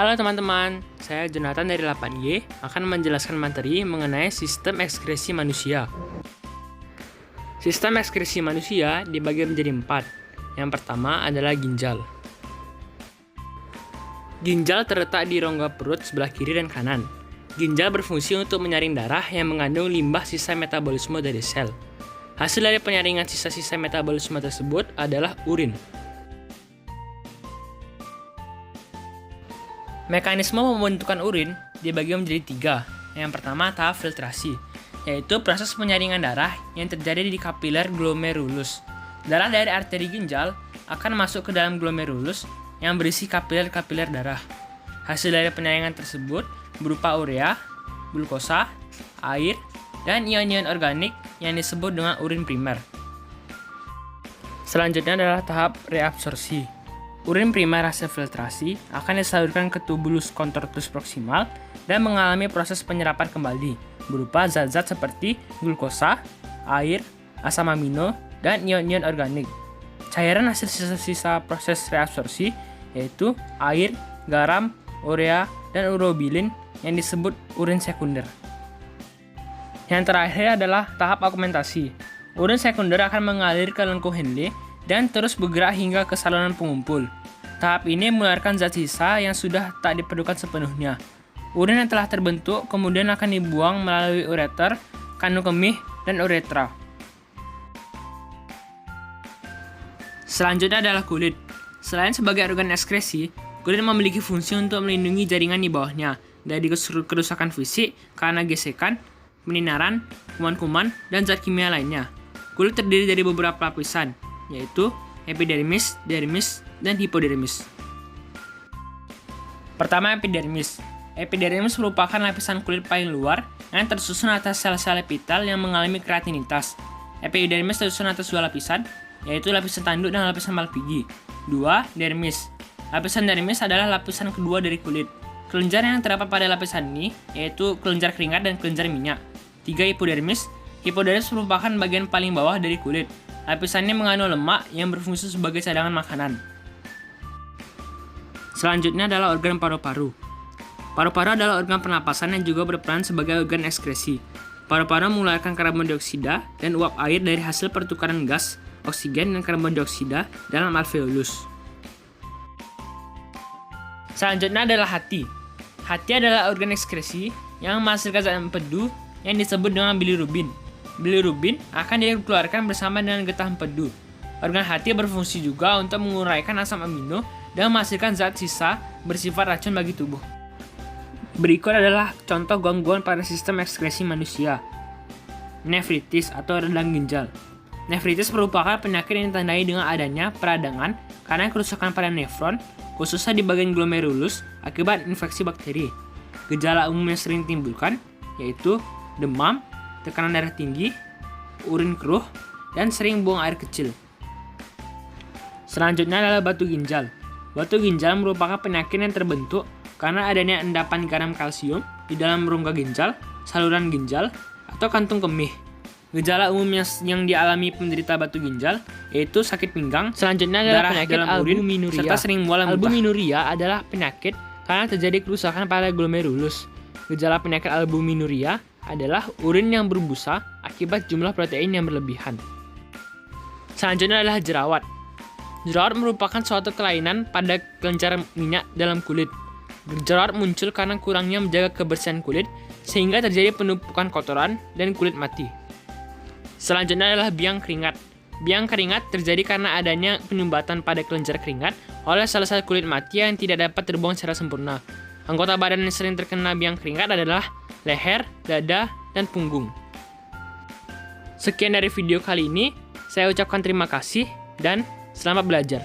Halo teman-teman, saya Jonathan dari 8Y akan menjelaskan materi mengenai sistem ekskresi manusia. Sistem ekskresi manusia dibagi menjadi 4. Yang pertama adalah ginjal. Ginjal terletak di rongga perut sebelah kiri dan kanan. Ginjal berfungsi untuk menyaring darah yang mengandung limbah sisa metabolisme dari sel. Hasil dari penyaringan sisa-sisa metabolisme tersebut adalah urin. Mekanisme pembentukan urin dibagi menjadi 3. Yang pertama tahap filtrasi, yaitu proses penyaringan darah yang terjadi di kapiler glomerulus. Darah dari arteri ginjal akan masuk ke dalam glomerulus yang berisi kapiler-kapiler darah. Hasil dari penyaringan tersebut berupa urea, glukosa, air, dan ion-ion organik yang disebut dengan urin primer. Selanjutnya adalah tahap reabsorpsi. Urin primer hasil filtrasi akan disalurkan ke tubulus contortus proximal dan mengalami proses penyerapan kembali berupa zat-zat seperti glukosa, air, asam amino, dan ion-ion organik. Cairan hasil sisa-sisa proses reabsorpsi yaitu air, garam, urea, dan urobilin yang disebut urin sekunder. Yang terakhir adalah tahap augmentasi. Urin sekunder akan mengalir ke lengkung Henle dan terus bergerak hingga ke saluran pengumpul. Tahap ini mengeluarkan zat sisa yang sudah tak diperlukan sepenuhnya. Urin yang telah terbentuk kemudian akan dibuang melalui ureter, kandung kemih, dan uretra. Selanjutnya adalah kulit. Selain sebagai organ ekskresi, kulit memiliki fungsi untuk melindungi jaringan di bawahnya dari kerusakan fisik karena gesekan, peninaran, kuman-kuman, dan zat kimia lainnya. Kulit terdiri dari beberapa lapisan, yaitu epidermis, dermis, dan hipodermis. Pertama, epidermis. Epidermis merupakan lapisan kulit paling luar yang tersusun atas sel-sel epitel yang mengalami keratinitas. Epidermis tersusun atas 2 lapisan, yaitu lapisan tanduk dan lapisan palpigi. 2. Dermis. Lapisan dermis adalah lapisan kedua dari kulit. Kelenjar yang terdapat pada lapisan ini yaitu kelenjar keringat dan kelenjar minyak. 3. Hipodermis. Hipodermis merupakan bagian paling bawah dari kulit. Lapisan ini mengandung lemak yang berfungsi sebagai cadangan makanan. Selanjutnya adalah organ paru-paru. Paru-paru adalah organ pernapasan yang juga berperan sebagai organ ekskresi. Paru-paru mengeluarkan karbon dioksida dan uap air dari hasil pertukaran gas, oksigen, dan karbon dioksida dalam alveolus. Selanjutnya adalah hati. Hati adalah organ ekskresi yang menghasilkan zat empedu yang disebut dengan bilirubin. Bilirubin akan dikeluarkan bersama dengan getah empedu. Organ hati berfungsi juga untuk menguraikan asam amino dan menghasilkan zat sisa bersifat racun bagi tubuh. Berikut adalah contoh gangguan pada sistem ekskresi manusia. Nefritis atau radang ginjal. Nefritis merupakan penyakit yang ditandai dengan adanya peradangan karena kerusakan pada nefron, khususnya di bagian glomerulus akibat infeksi bakteri. Gejala umum yang sering ditimbulkan yaitu demam, tekanan darah tinggi, urin keruh, dan sering buang air kecil. Selanjutnya adalah batu ginjal. Batu ginjal merupakan penyakit yang terbentuk karena adanya endapan garam kalsium di dalam rongga ginjal, saluran ginjal, atau kantung kemih. Gejala umum yang dialami penderita batu ginjal yaitu sakit pinggang. Selanjutnya adalah penyakit albuminuria, serta sering mual dan muntah. Albuminuria adalah penyakit karena terjadi kerusakan pada glomerulus. Gejala penyakit albuminuria adalah urin yang berbusa akibat jumlah protein yang berlebihan. Selanjutnya adalah jerawat. Jerawat merupakan suatu kelainan pada kelenjar minyak dalam kulit. Jerawat muncul karena kurangnya menjaga kebersihan kulit sehingga terjadi penumpukan kotoran dan kulit mati. Selanjutnya adalah biang keringat. Biang keringat terjadi karena adanya penyumbatan pada kelenjar keringat oleh sel-sel kulit mati yang tidak dapat terbuang secara sempurna. Anggota badan yang sering terkena biang keringat adalah leher, dada, dan punggung. Sekian dari video kali ini. Saya ucapkan terima kasih dan selamat belajar.